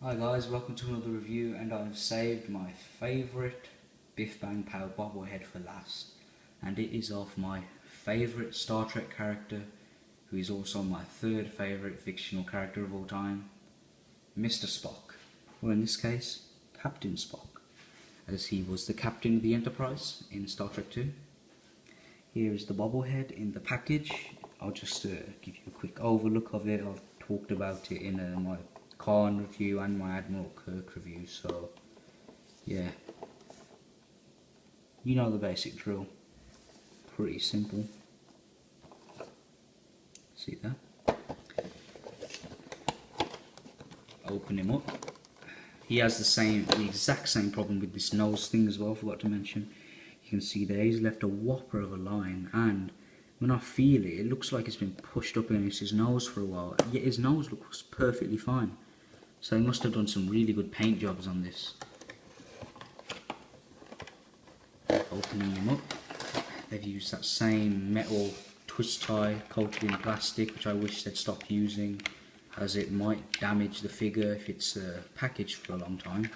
Hi guys, welcome to another review, and I've saved my favourite Biff Bang Pow bobblehead for last, and it is of my favourite Star Trek character, who is also my third favourite fictional character of all time, Mr. Spock, or in this case, Captain Spock, as he was the captain of the Enterprise in Star Trek 2. Here is the bobblehead in the package. I'll just give you a quick overlook of it. I've talked about it in my Khan review and my Admiral Kirk review, so yeah, you know the basic drill. Pretty simple. See that? Open him up. He has the exact same problem with this nose thing as well. Forgot to mention. You can see there he's left a whopper of a line, and when I feel it, it looks like it's been pushed up against his nose for a while. Yet his nose looks perfectly fine. So they must have done some really good paint jobs on this. Opening them up, they've used that same metal twist tie coated in plastic, which I wish they'd stop using, as it might damage the figure if it's packaged for a long time.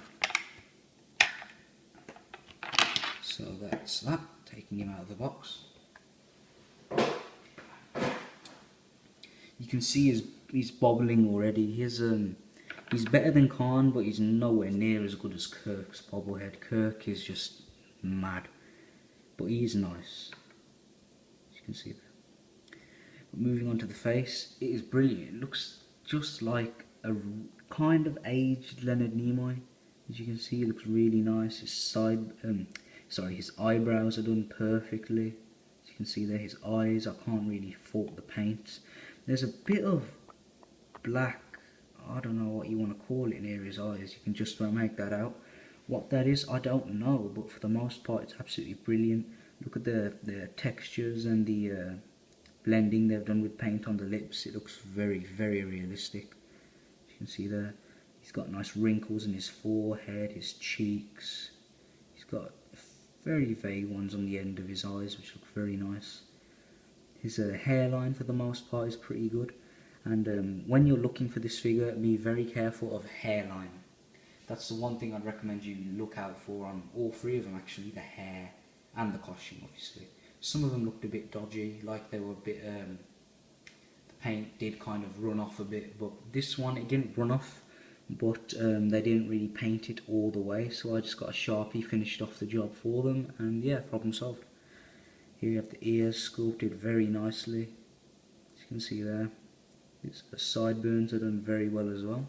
So that's that, taking him out of the box. You can see he's bobbling already. He's better than Khan, but he's nowhere near as good as Kirk's bobblehead. Kirk is just mad, but he's nice, as you can see there. But moving on to the face, it is brilliant. It looks just like a kind of aged Leonard Nimoy. As you can see, it looks really nice. His eyebrows are done perfectly. As you can see there, his eyes, I can't really fault the paint. There's a bit of black, I don't know what you want to call it, near his eyes. You can just about make that out. What that is, I don't know, but for the most part, it's absolutely brilliant. Look at the textures and the blending they've done with paint on the lips. It looks very, very realistic. As you can see there, he's got nice wrinkles in his forehead, his cheeks. He's got very vague ones on the end of his eyes, which look very nice. His hairline, for the most part, is pretty good. And when you're looking for this figure, be very careful of hairline. That's the one thing I'd recommend you look out for on all three of them, actually, the hair and the costume, obviously. Some of them looked a bit dodgy, like they were a bit, the paint did kind of run off a bit, but this one, it didn't run off, but they didn't really paint it all the way, so I just got a Sharpie, finished off the job for them, and yeah, problem solved. Here you have the ears sculpted very nicely, as you can see there. The sideburns are done very well as well.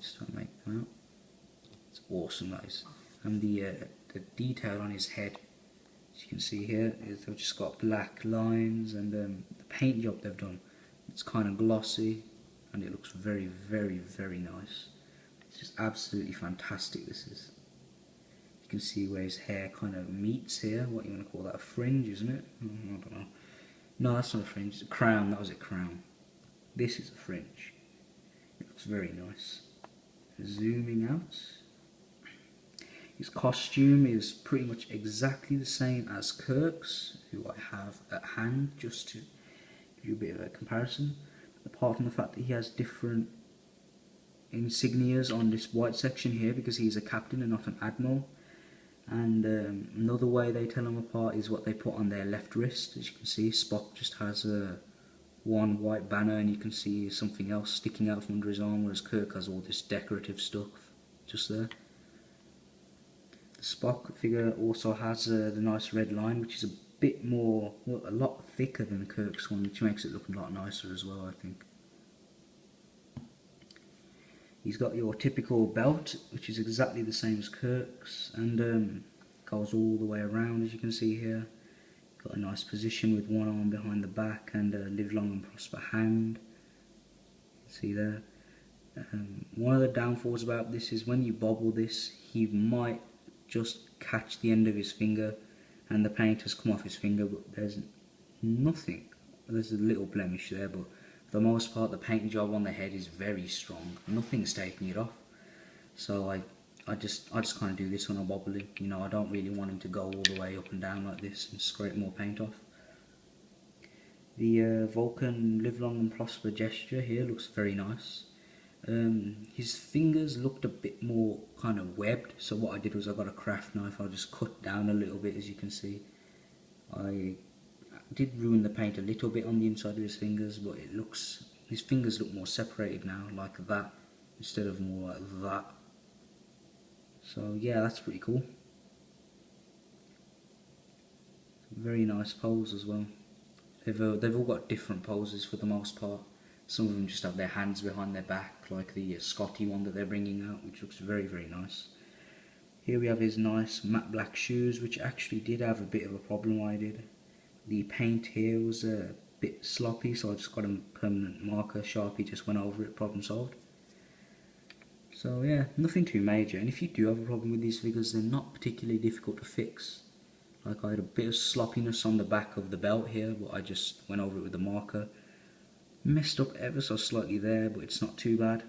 Just try to make them out. It's awesome, guys. And the detail on his head, as you can see here, is they've just got black lines, and the paint job they've done, it's kind of glossy, and it looks very, very, very nice. It's just absolutely fantastic, this is. You can see where his hair kind of meets here. What you want to call that, a fringe, isn't it? I don't know. No, that's not a fringe, it's a crown. That was a crown. This is a fringe. It looks very nice. Zooming out, his costume is pretty much exactly the same as Kirk's, who I have at hand, just to give you a bit of a comparison. Apart from the fact that he has different insignias on this white section here, because he's a captain and not an admiral. And another way they tell them apart is what they put on their left wrist. As you can see, Spock just has one white banner, and you can see something else sticking out from under his arm, whereas Kirk has all this decorative stuff just there. The Spock figure also has the nice red line, which is a bit more, well, a lot thicker than Kirk's one, which makes it look a lot nicer as well, I think. He's got your typical belt, which is exactly the same as Kirk's, and goes all the way around, as you can see here. Got a nice position with one arm behind the back and a live long and prosper hand. See there. One of the downfalls about this is when you bobble this, he might just catch the end of his finger and the paint has come off his finger, but there's nothing. There's a little blemish there, but for the most part the paint job on the head is very strong. Nothing's taking it off. So I just kind of do this when I'm bobbling. You know, I don't really want him to go all the way up and down like this and scrape more paint off. The Vulcan live long and prosper gesture here looks very nice. His fingers looked a bit more kind of webbed, so what I did was I got a craft knife. I just cut down a little bit, as you can see. I did ruin the paint a little bit on the inside of his fingers, but his fingers look more separated now, like that, instead of more like that. So yeah, that's pretty cool. Very nice pose as well. They've all got different poses for the most part. Some of them just have their hands behind their back, like the Scotty one that they're bringing out, which looks very, very nice. Here we have his nice matte black shoes, which actually did have a bit of a problem I did. The paint here was a bit sloppy, so I just got a permanent marker, Sharpie just went over it, problem solved. So yeah, nothing too major, and if you do have a problem with these figures, they're not particularly difficult to fix. Like, I had a bit of sloppiness on the back of the belt here, but I just went over it with a marker. Messed up ever so slightly there, but it's not too bad.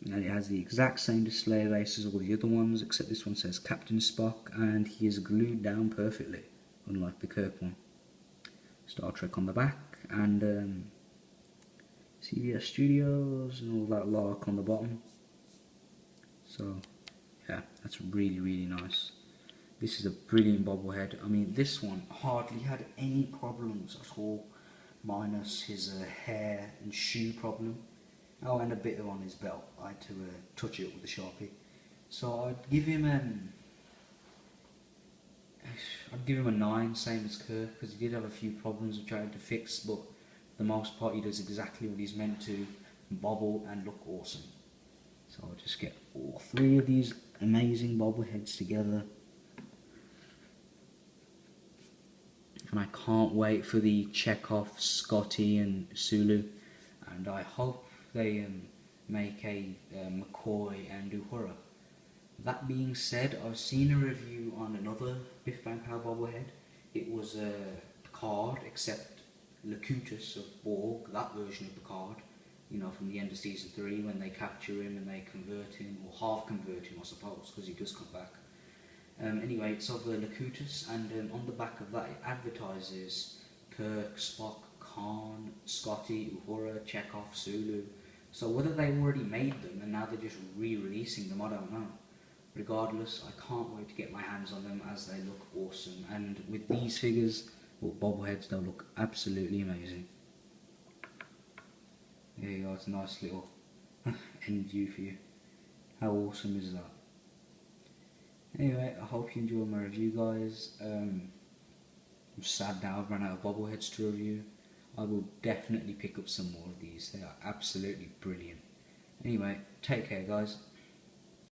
And it has the exact same display lace as all the other ones, except this one says Captain Spock, and he is glued down perfectly, unlike the Kirk one. Star Trek on the back, and CBS Studios and all that lark on the bottom. So yeah, that's really, really nice. This is a brilliant bobblehead. I mean, this one hardly had any problems at all, minus his hair and shoe problem. Oh, and a bit on his belt. I had to touch it with a Sharpie. So I'd give him a 9, same as Kirk, because he did have a few problems which I had to fix, but for the most part he does exactly what he's meant to, bobble and look awesome. So I'll just get all 3 of these amazing bobbleheads together. And I can't wait for the Chekhov, Scotty and Sulu, and I hope they make a McCoy and Uhura. That being said, I've seen a review on another Biff Bang Pow bobblehead. It was a card, except Locutus of Borg, that version of the card, you know, from the end of season 3 when they capture him and they convert him, or half convert him I suppose, because he does come back. Anyway, it's of Locutus, and on the back of that it advertises Kirk, Spock, Khan, Scotty, Uhura, Chekhov, Sulu. So whether they already made them and now they're just re-releasing them, I don't know. Regardless, I can't wait to get my hands on them, as they look awesome. And with these figures, or bobbleheads, they'll look absolutely amazing. There you go, it's a nice little end view for you. How awesome is that? Anyway, I hope you enjoyed my review, guys. I'm sad now I've run out of bobbleheads to review. I will definitely pick up some more of these. They are absolutely brilliant. Anyway, take care, guys.